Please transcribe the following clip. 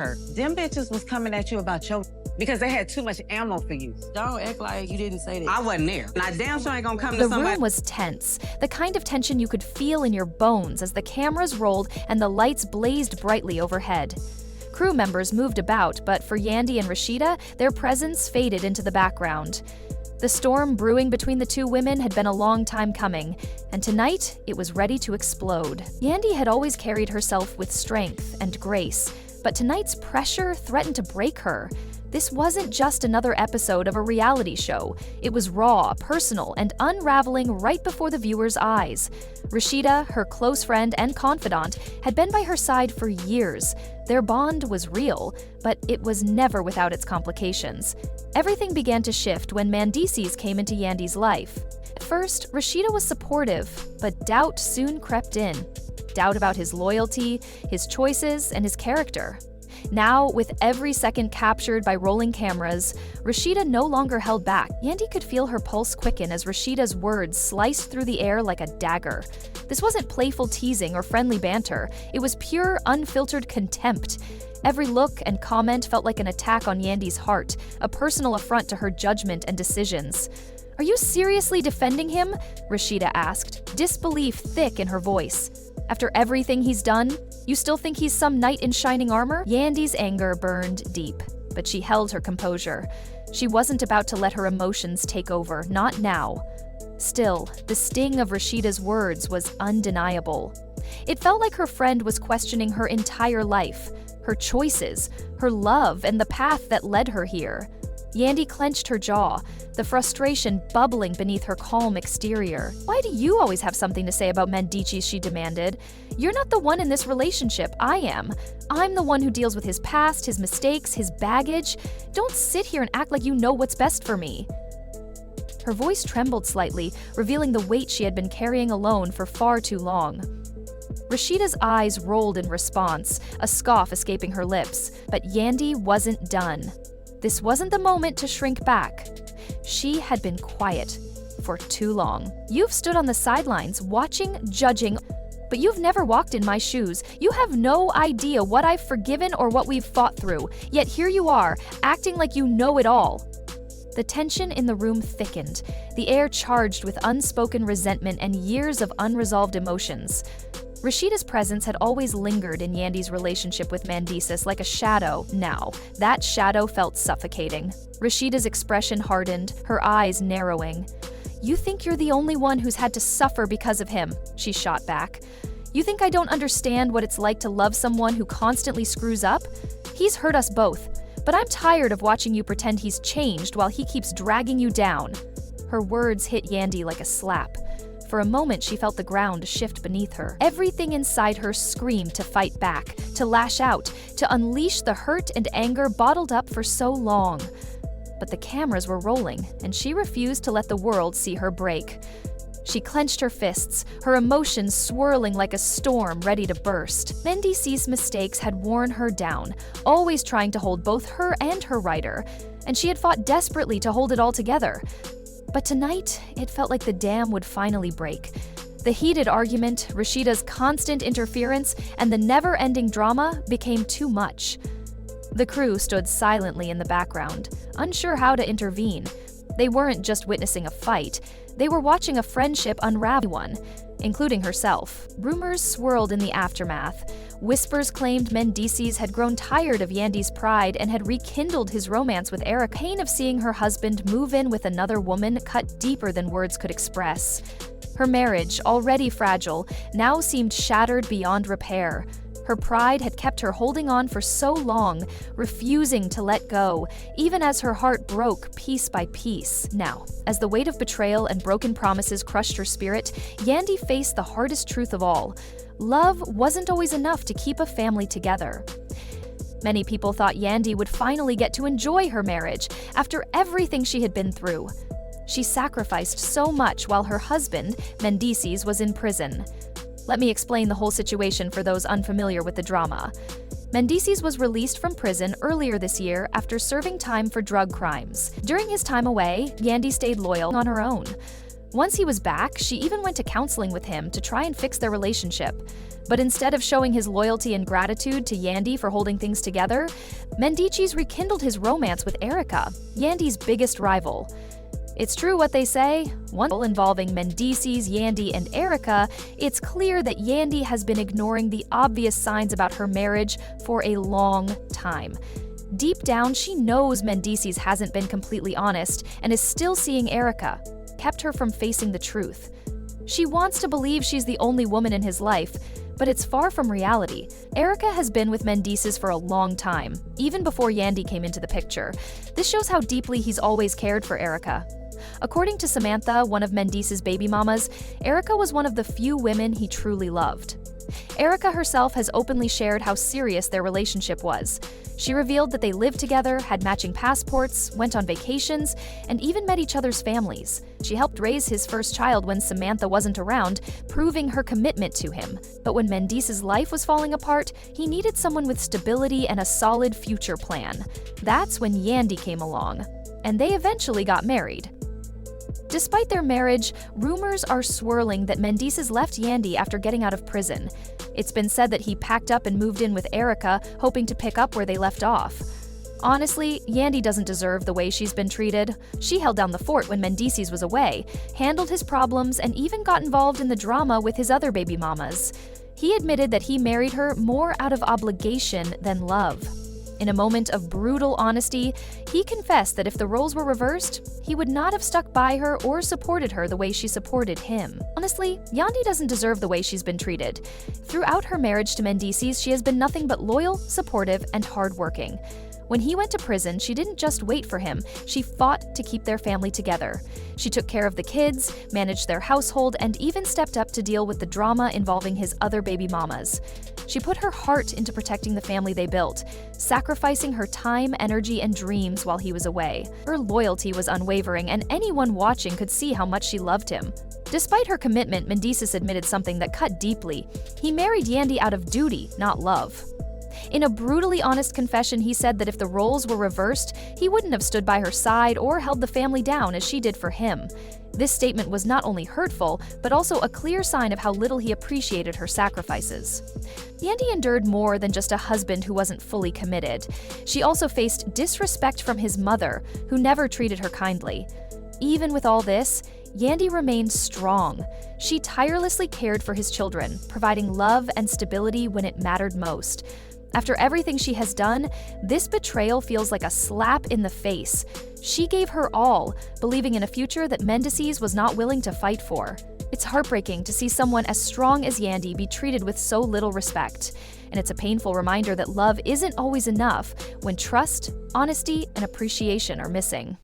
her. Them bitches was coming at you about your because they had too much ammo for you. Don't act like you didn't say that. I wasn't there. Now, damn sure ain't gonna come to The somebody. room was tense, the kind of tension you could feel in your bones as the cameras rolled and the lights blazed brightly overhead. Crew members moved about, but for Yandy and Rashida, their presence faded into the background. The storm brewing between the two women had been a long time coming, and tonight it was ready to explode. Yandy had always carried herself with strength and grace, but tonight's pressure threatened to break her. This wasn't just another episode of a reality show. It was raw, personal, and unraveling right before the viewers' eyes. Rashida, her close friend and confidant, had been by her side for years. Their bond was real, but it was never without its complications. Everything began to shift when Mendices came into Yandy's life. At first, Rashida was supportive, but doubt soon crept in. Doubt about his loyalty, his choices, and his character. Now, with every second captured by rolling cameras, Rashida no longer held back. Yandy could feel her pulse quicken as Rashida's words sliced through the air like a dagger. This wasn't playful teasing or friendly banter. It was pure, unfiltered contempt. Every look and comment felt like an attack on Yandy's heart, a personal affront to her judgment and decisions. "Are you seriously defending him?" Rashida asked, disbelief thick in her voice. "After everything he's done, you still think he's some knight in shining armor?" Yandy's anger burned deep, but she held her composure. She wasn't about to let her emotions take over, not now. Still, the sting of Rashida's words was undeniable. It felt like her friend was questioning her entire life, her choices, her love, and the path that led her here. Yandy clenched her jaw, the frustration bubbling beneath her calm exterior. "Why do you always have something to say about Mendices?" she demanded. "You're not the one in this relationship, I am. I'm the one who deals with his past, his mistakes, his baggage. Don't sit here and act like you know what's best for me." Her voice trembled slightly, revealing the weight she had been carrying alone for far too long. Rashida's eyes rolled in response, a scoff escaping her lips, but Yandy wasn't done. This wasn't the moment to shrink back. She had been quiet for too long. "You've stood on the sidelines, watching, judging, but you've never walked in my shoes. You have no idea what I've forgiven or what we've fought through, yet here you are, acting like you know it all." The tension in the room thickened, the air charged with unspoken resentment and years of unresolved emotions. Rashida's presence had always lingered in Yandy's relationship with Mendices like a shadow. Now, that shadow felt suffocating. Rashida's expression hardened, her eyes narrowing. "You think you're the only one who's had to suffer because of him," she shot back. "You think I don't understand what it's like to love someone who constantly screws up? He's hurt us both, but I'm tired of watching you pretend he's changed while he keeps dragging you down." Her words hit Yandy like a slap. For a moment, she felt the ground shift beneath her. Everything inside her screamed to fight back, to lash out, to unleash the hurt and anger bottled up for so long. But the cameras were rolling, and she refused to let the world see her break. She clenched her fists, her emotions swirling like a storm ready to burst. Mendices' mistakes had worn her down, always trying to hold both her and her rider, and she had fought desperately to hold it all together. But tonight, it felt like the dam would finally break. The heated argument, Rashida's constant interference, and the never-ending drama became too much. The crew stood silently in the background, unsure how to intervene. They weren't just witnessing a fight, they were watching a friendship unravel one, including herself. Rumors swirled in the aftermath. Whispers claimed Mendices had grown tired of Yandy's pride and had rekindled his romance with Eric. Pain of seeing her husband move in with another woman cut deeper than words could express. Her marriage, already fragile, now seemed shattered beyond repair. Her pride had kept her holding on for so long, refusing to let go, even as her heart broke piece by piece. Now, as the weight of betrayal and broken promises crushed her spirit, Yandy faced the hardest truth of all. Love wasn't always enough to keep a family together. Many people thought Yandy would finally get to enjoy her marriage after everything she had been through. She sacrificed so much while her husband, Mendices, was in prison. Let me explain the whole situation for those unfamiliar with the drama. Mendices was released from prison earlier this year after serving time for drug crimes. During his time away, Yandy stayed loyal on her own. Once he was back, she even went to counseling with him to try and fix their relationship. But instead of showing his loyalty and gratitude to Yandy for holding things together, Mendices rekindled his romance with Erica, Yandy's biggest rival. It's true what they say. One involving Mendices, Yandy, and Erica, it's clear that Yandy has been ignoring the obvious signs about her marriage for a long time. Deep down, she knows Mendices hasn't been completely honest and is still seeing Erica, kept her from facing the truth. She wants to believe she's the only woman in his life, but it's far from reality. Erica has been with Mendices for a long time, even before Yandy came into the picture. This shows how deeply he's always cared for Erica. According to Samantha, one of Mendices' baby mamas, Erica was one of the few women he truly loved. Erica herself has openly shared how serious their relationship was. She revealed that they lived together, had matching passports, went on vacations, and even met each other's families. She helped raise his first child when Samantha wasn't around, proving her commitment to him. But when Mendices' life was falling apart, he needed someone with stability and a solid future plan. That's when Yandy came along, and they eventually got married. Despite their marriage, rumors are swirling that Mendices left Yandy after getting out of prison. It's been said that he packed up and moved in with Erica, hoping to pick up where they left off. Honestly, Yandy doesn't deserve the way she's been treated. She held down the fort when Mendices was away, handled his problems, and even got involved in the drama with his other baby mamas. He admitted that he married her more out of obligation than love. In a moment of brutal honesty, he confessed that if the roles were reversed, he would not have stuck by her or supported her the way she supported him. Honestly, Yandy doesn't deserve the way she's been treated. Throughout her marriage to Mendices, she has been nothing but loyal, supportive, and hardworking. When he went to prison, she didn't just wait for him, she fought to keep their family together. She took care of the kids, managed their household, and even stepped up to deal with the drama involving his other baby mamas. She put her heart into protecting the family they built, sacrificing her time, energy, and dreams while he was away. Her loyalty was unwavering, and anyone watching could see how much she loved him. Despite her commitment, Mendices admitted something that cut deeply. He married Yandy out of duty, not love. In a brutally honest confession, he said that if the roles were reversed, he wouldn't have stood by her side or held the family down as she did for him. This statement was not only hurtful, but also a clear sign of how little he appreciated her sacrifices. Yandy endured more than just a husband who wasn't fully committed. She also faced disrespect from his mother, who never treated her kindly. Even with all this, Yandy remained strong. She tirelessly cared for his children, providing love and stability when it mattered most. After everything she has done, this betrayal feels like a slap in the face. She gave her all, believing in a future that Mendices was not willing to fight for. It's heartbreaking to see someone as strong as Yandy be treated with so little respect. And it's a painful reminder that love isn't always enough when trust, honesty, and appreciation are missing.